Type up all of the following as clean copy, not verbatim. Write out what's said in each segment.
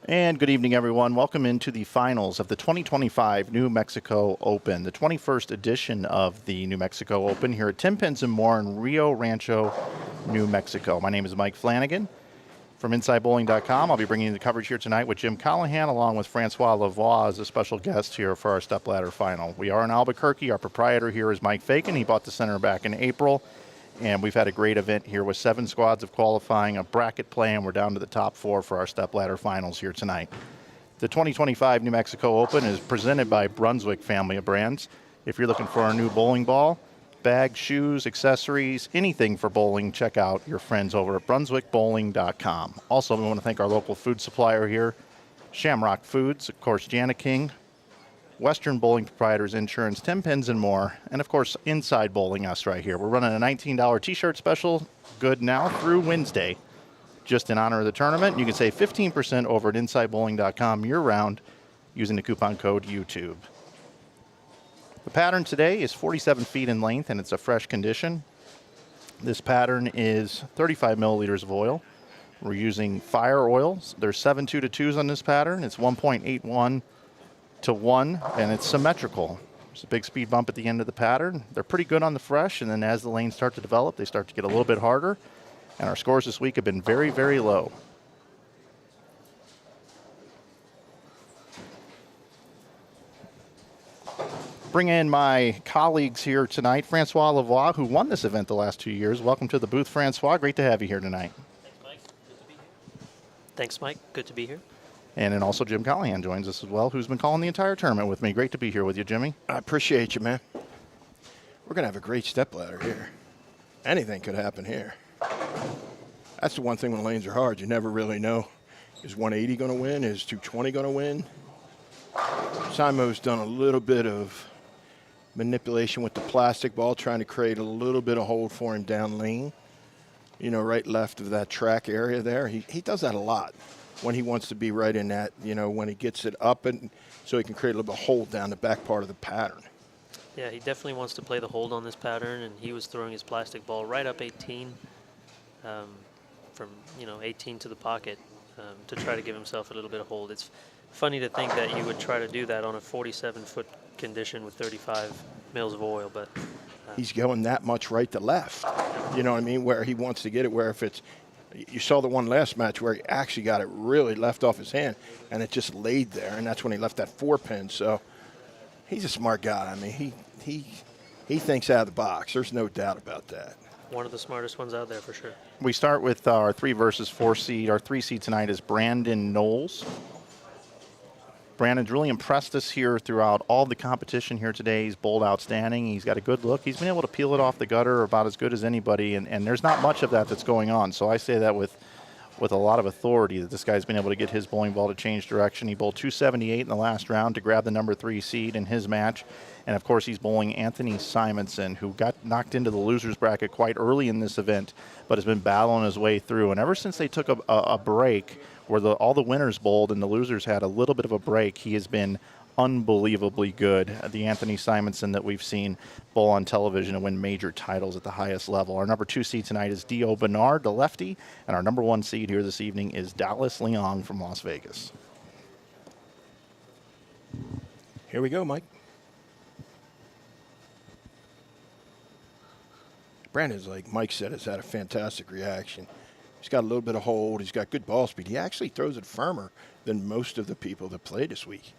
And good evening, everyone. Welcome into the finals of the 2025 New Mexico Open, the 21st edition of the New Mexico Open here at Tenpins More in Rancho, New Mexico. My name is Mike Flanagan from InsideBowling.com. I'll be bringing you the coverage here tonight with Jim Callahan, along with Francois Lavoie as a special guest here for our stepladder final. We are in Albuquerque. Our proprietor here is Mike Flanagan. He bought the center back in April. And we've had a great event here with 7 squads of qualifying, a bracket play, and we're down to the top 4 for our stepladder finals here tonight. The 2025 New Mexico Open is presented by Brunswick family of brands. If you're looking for a new bowling ball, bags, shoes, accessories, anything for bowling, check out your friends over at brunswickbowling.com. Also, we want to thank our local food supplier here, Shamrock Foods, of course, Jani King, Western Bowling Proprietors Insurance, Tenpins More, and of course, Inside Bowling Us right here. We're running a $19 t-shirt special, good now through Wednesday, just in honor of the tournament. You can save 15% over at InsideBowling.com year-round using the coupon code YouTube. The pattern today is 47 feet in length, and it's a fresh condition. This pattern is 35 milliliters of oil. We're using fire oils. There's 7 2-2s on this pattern. It's 1.81 to 1, and it's symmetrical. There's a big speed bump at the end of the pattern. They're pretty good on the fresh, and then as the lanes start to develop, they start to get a little bit harder. And our scores this week have been very, very low. Bring in my colleagues here tonight, Francois Lavoie, who won this event the last 2 years. Welcome to the booth, Francois. Great to have you here tonight. Thanks, Mike. Good to be here. Thanks, Mike. Good to be here. And then also Jim Callahan joins us as well, who's been calling the entire tournament with me. Great to be here with you, Jimmy. I appreciate you, man. We're going to have a great stepladder here. Anything could happen here. That's the one thing when lanes are hard. You never really know. Is 180 going to win? Is 220 going to win? Simo's done a little bit of manipulation with the plastic ball, trying to create a little bit of hold for him down lane. You know, right left of that track area there. He does that a lot when he wants to be right in that, you know, when he gets it up, and so he can create a little bit of hold down the back part of the pattern. Yeah, he definitely wants to play the hold on this pattern, and he was throwing his plastic ball right up 18, from, 18 to the pocket, to try to give himself a little bit of hold. It's funny to think that you would try to do that on a 47-foot condition with 35 mils of oil, but he's going that much right to left. You know what I mean? Where he wants to get it, where if it's, you saw the one last match where he actually got it really left off his hand, and it just laid there, and that's when he left that 4-pin. So he's a smart guy. I mean, he thinks out of the box. There's no doubt about that. One of the smartest ones out there for sure. We start with our 3 versus 4 seed. Our 3 seed tonight is Brandon Knowles. Brandon's really impressed us here throughout all the competition here today. He's bowled outstanding. He's got a good look. He's been able to peel it off the gutter about as good as anybody, and there's not much of that that's going on. So I say that with a lot of authority, that this guy's been able to get his bowling ball to change direction. He bowled 278 in the last round to grab the number 3 seed in his match. And, of course, he's bowling Anthony Simonson, who got knocked into the loser's bracket quite early in this event, but has been battling his way through. And ever since they took a break where all the winners bowled and the losers had a little bit of a break, he has been unbelievably good. The Anthony Simonson that we've seen bowl on television and win major titles at the highest level. Our number 2 seed tonight is Dio Bernard, the lefty, and our number 1 seed here this evening is Dallas Leong from Las Vegas. Here we go, Mike. Brandon's, like Mike said, has had a fantastic reaction. He's got a little bit of hold. He's got good ball speed. He actually throws it firmer than most of the people that play this week.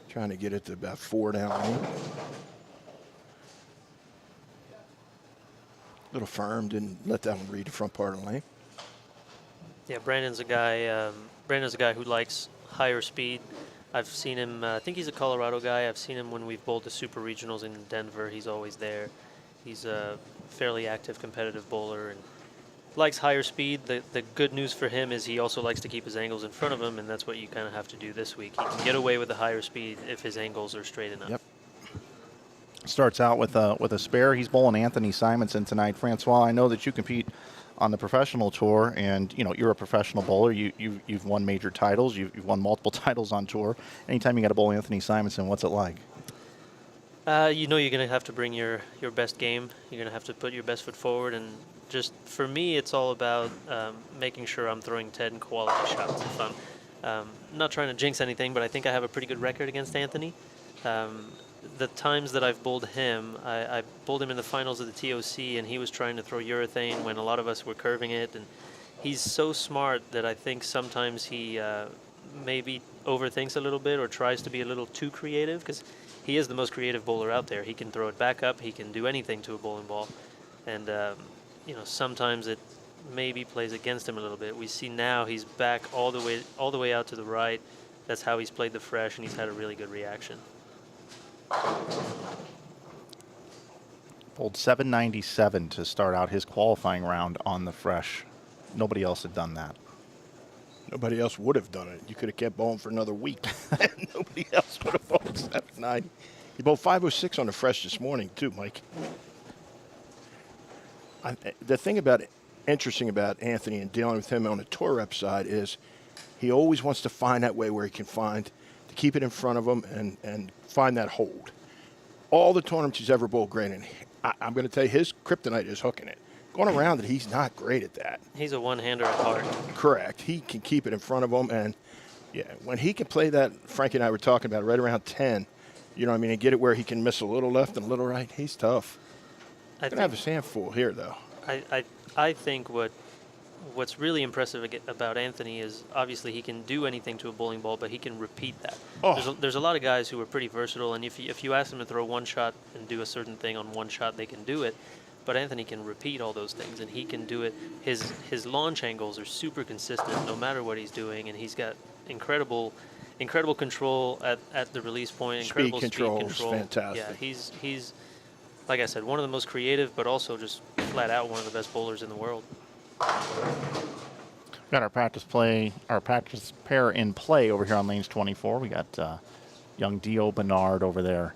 Trying to get it to about 4 down lane. A little firm, didn't let that one read the front part of the lane. Yeah, Brandon's a guy who likes higher speed. I've seen him, I think he's a Colorado guy. I've seen him when we've bowled the super regionals in Denver. He's always there. He's a fairly active, competitive bowler and likes higher speed. The good news for him is he also likes to keep his angles in front of him, and that's what you kind of have to do this week. He can get away with the higher speed if his angles are straight enough. Yep. Starts out with a spare. He's bowling Anthony Simonson tonight. Francois, I know that you compete on the professional tour, and you're a professional bowler. You've won major titles. You've won multiple titles on tour. Anytime you got to bowl Anthony Simonson, what's it like? You're going to have to bring your best game. You're going to have to put your best foot forward. And just for me, it's all about making sure I'm throwing 10 quality shots. If I'm not trying to jinx anything, but I think I have a pretty good record against Anthony. The times that I've bowled him, I bowled him in the finals of the TOC, and he was trying to throw urethane when a lot of us were curving it. And he's so smart that I think sometimes he maybe overthinks a little bit or tries to be a little too creative, because he is the most creative bowler out there. He can throw it back up. He can do anything to a bowling ball. And, sometimes it maybe plays against him a little bit. We see now he's back all the way out to the right. That's how he's played the fresh, and he's had a really good reaction. Bowled 797 to start out his qualifying round on the fresh. Nobody else had done that. Nobody else would have done it. You could have kept bowling for another week. Nobody else would have bowled 790. You bowled 506 on the fresh this morning, too, Mike. The thing interesting about Anthony and dealing with him on the tour rep side is he always wants to find that way where he can find to keep it in front of him and find that hold. All the tournaments he's ever bowled great in, I'm going to tell you, his kryptonite is hooking it. Going around it, he's not great at that. He's a one-hander at heart. Correct. He can keep it in front of him, and when he can play that, Frankie and I were talking about right around 10, and get it where he can miss a little left and a little right, he's tough. He's going to have his hand full here, though. I think what's really impressive about Anthony is obviously he can do anything to a bowling ball, but he can repeat that. Oh. There's a lot of guys who are pretty versatile, and if you ask them to throw one shot and do a certain thing on one shot, they can do it. But Anthony can repeat all those things, and he can do it. His launch angles are super consistent no matter what he's doing, and he's got incredible control at the release point. Incredible speed control is fantastic. Yeah, he's like I said, one of the most creative, but also just flat out one of the best bowlers in the world. Got our practice pair in play over here on lanes 24. We got young Dio Bernard over there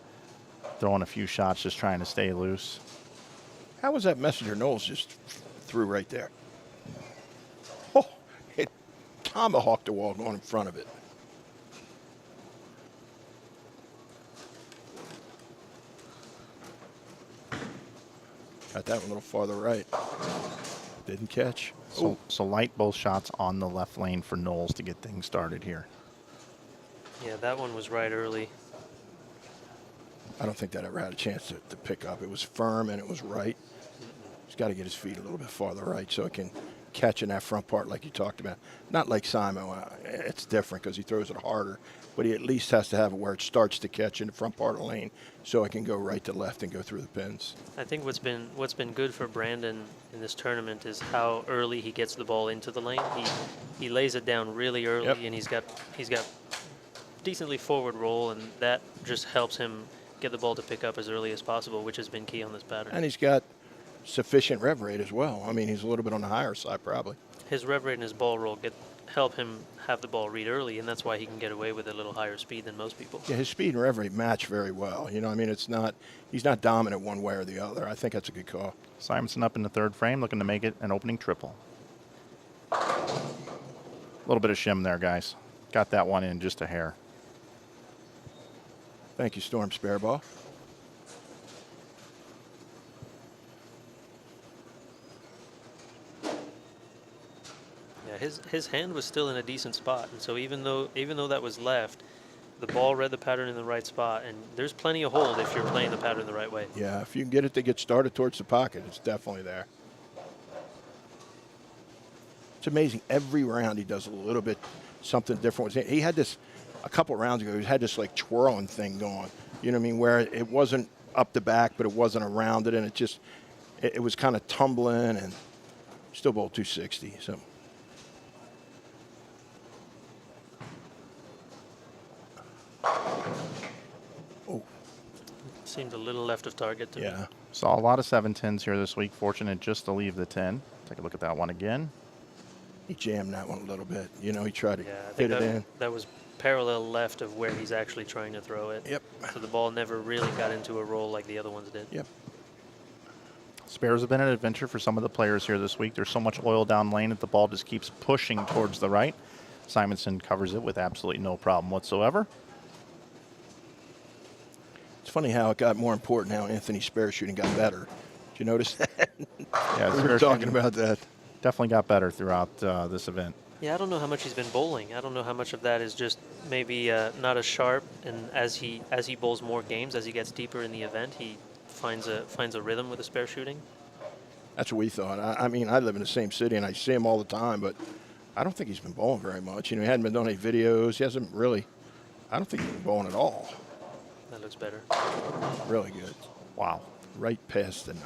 throwing a few shots, just trying to stay loose. How was that Messenger Knowles just threw right there? Oh, it tomahawked the wall going in front of it. Got that one a little farther right. Didn't catch. So light both shots on the left lane for Knowles to get things started here. Yeah, that one was right early. I don't think that ever had a chance to pick up. It was firm and it was right. He's got to get his feet a little bit farther right so he can catch in that front part like you talked about. Not like Simon. It's different because he throws it harder, but he at least has to have it where it starts to catch in the front part of the lane so it can go right to left and go through the pins. I think what's been good for Brandon in this tournament is how early he gets the ball into the lane. He lays it down really early, Yep. and he's got decently forward roll, and that just helps him get the ball to pick up as early as possible, which has been key on this pattern. And he's got sufficient rev rate as well. I mean, he's a little bit on the higher side probably. His rev rate and his ball roll help him have the ball read early, and that's why he can get away with a little higher speed than most people. Yeah, his speed and rev rate match very well. I mean, he's not dominant one way or the other. I think that's a good call. Simonson up in the third frame, looking to make it an opening triple. A little bit of shim there, guys. Got that one in just a hair. Thank you, Storm Spareball. Yeah, his hand was still in a decent spot, and so even though that was left, the ball read the pattern in the right spot, and there's plenty of hold if you're playing the pattern the right way. Yeah, if you can get it to get started towards the pocket, it's definitely there. It's amazing. Every round he does a little bit something different. He had this a couple rounds ago. He had this like twirling thing going. You know what I mean? Where it wasn't up the back, but it wasn't around it, and it was kind of tumbling, and still bowled 260. So. Oh. Seemed a little left of target to me. Yeah. Saw a lot of 7-10s here this week. Fortunate just to leave the 10. Take a look at that one again. He jammed that one a little bit. You know, he tried to I hit think it in. that was parallel left of where he's actually trying to throw it. Yep. So the ball never really got into a roll like the other ones did. Yep. Spares have been an adventure for some of the players here this week. There's so much oil down lane that the ball just keeps pushing towards the right. Simonson covers it with absolutely no problem whatsoever. It's funny how it got more important how Anthony's spare shooting got better. Did you notice that? Yeah, We spare were talking shooting about that. definitely got better throughout this event. Yeah, I don't know how much he's been bowling. I don't know how much of that is just maybe not as sharp. And as he bowls more games, as he gets deeper in the event, he finds a rhythm with the spare shooting. That's what we thought. I mean, I live in the same city, and I see him all the time, but I don't think he's been bowling very much. You know, he hadn't been doing any videos. He hasn't really, I don't think he's been bowling at all. That looks better. Really good. Wow. Right past the 9.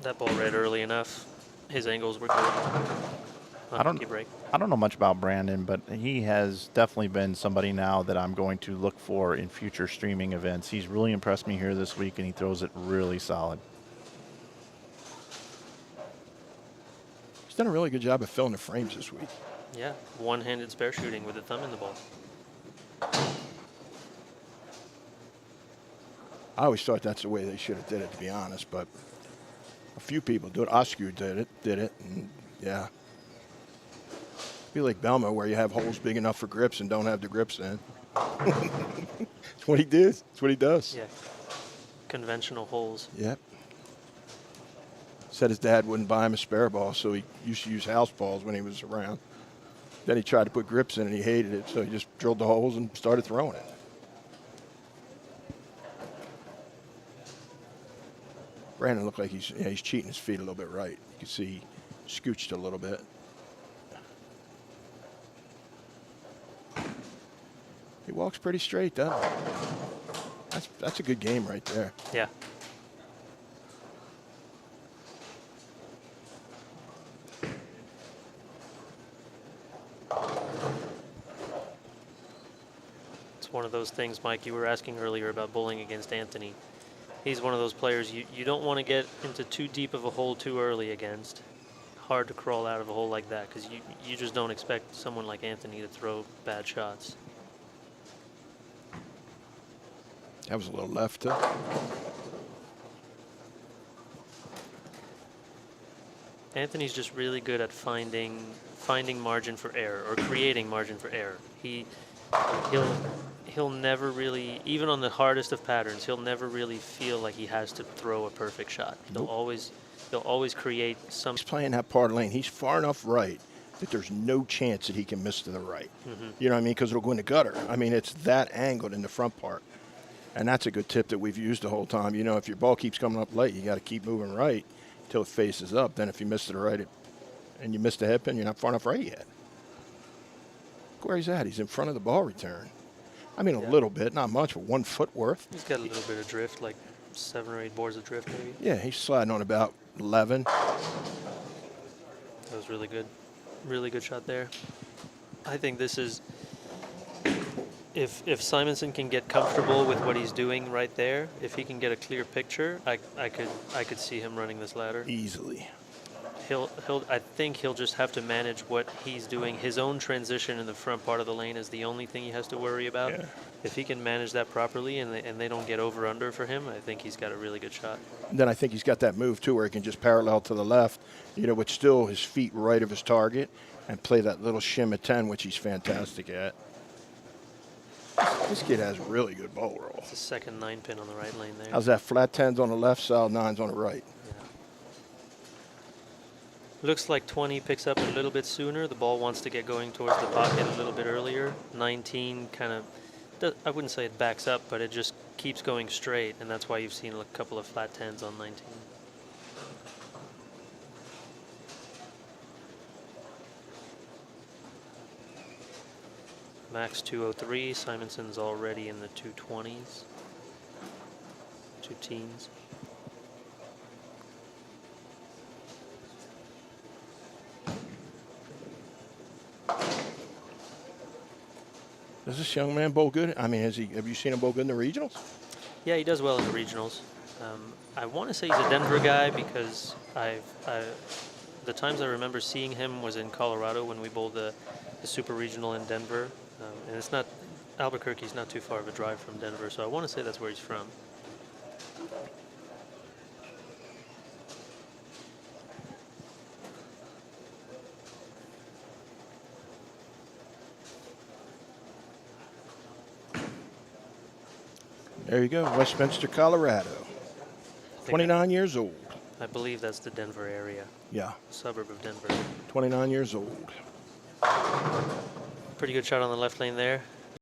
That ball read early enough. His angles were good. I don't know much about Brandon, but he has definitely been somebody now that I'm going to look for in future streaming events. He's really impressed me here this week, and he throws it really solid. He's done a really good job of filling the frames this week. Yeah, one-handed spare shooting with the thumb in the ball. I always thought that's the way they should have did it, to be honest, but a few people do it. Oscar did it, and yeah. Be like Belma, where you have holes big enough for grips and don't have the grips in. That's what he did. That's what he does. Yeah, conventional holes. Yep. Said his dad wouldn't buy him a spare ball, so he used to use house balls when he was around. Then he tried to put grips in, and he hated it, so he just drilled the holes and started throwing it. Brandon looked like he's cheating his feet a little bit right. You can see he scooched a little bit. He walks pretty straight, though. That's a good game right there. Yeah. It's one of those things, Mike, you were asking earlier about bowling against Anthony. He's one of those players you don't want to get into too deep of a hole too early against. Hard to crawl out of a hole like that because you just don't expect someone like Anthony to throw bad shots. That was a little left, too. Anthony's just really good at finding margin for error or creating margin for error. He'll never really, even on the hardest of patterns, he'll never really feel like he has to throw a perfect shot. He'll always create some. He's playing that part of the lane. He's far enough right that there's no chance that he can miss to the right. You know what I mean? Because it'll go in the gutter. I mean, it's that angled in the front part. And that's a good tip that we've used the whole time. You know, if your ball keeps coming up late, you got to keep moving right until it faces up. Then if you miss to the right and you miss the head pin, you're not far enough right yet. Look where he's at. He's in front of the ball return. I mean, a little bit, not much, but 1 foot worth. He's got a little bit of drift, like 7 or 8 boards of drift maybe. Yeah, he's sliding on about 11. That was really good. Really good shot there. I think this is, if Simonson can get comfortable with what he's doing right there, if he can get a clear picture, I could see him running this ladder Easily. I think he'll just have to manage what he's doing. His own transition in the front part of the lane is the only thing he has to worry about. Yeah. If he can manage that properly and they don't get over under for him, I think he's got a really good shot. And then I think he's got that move, too, where he can just parallel to the left, you know, with still his feet right of his target and play that little shim at 10, which he's fantastic at. This kid has really good ball roll. It's the second 9-pin on the right lane there. How's that? Flat 10s on the left, solid 9s on the right. Looks like 20 picks up a little bit sooner. The ball wants to get going towards the pocket a little bit earlier. 19 kind of, I wouldn't say it backs up, but it just keeps going straight, and that's why you've seen a couple of flat 10s on 19. Max 203. Simonson's already in the 220s. 2 teens. Does this young man bowl good? I mean, have you seen him bowl good in the regionals? Yeah, he does well in the regionals. I want to say he's a Denver guy because the times I remember seeing him was in Colorado when we bowled the super regional in Denver. And it's not, Albuquerque's not too far of a drive from Denver, so I want to say that's where he's from. There you go, Westminster, Colorado. 29 years old. I believe that's the Denver area, Yeah, suburb of Denver. 29 years old. Pretty good shot on the left lane there.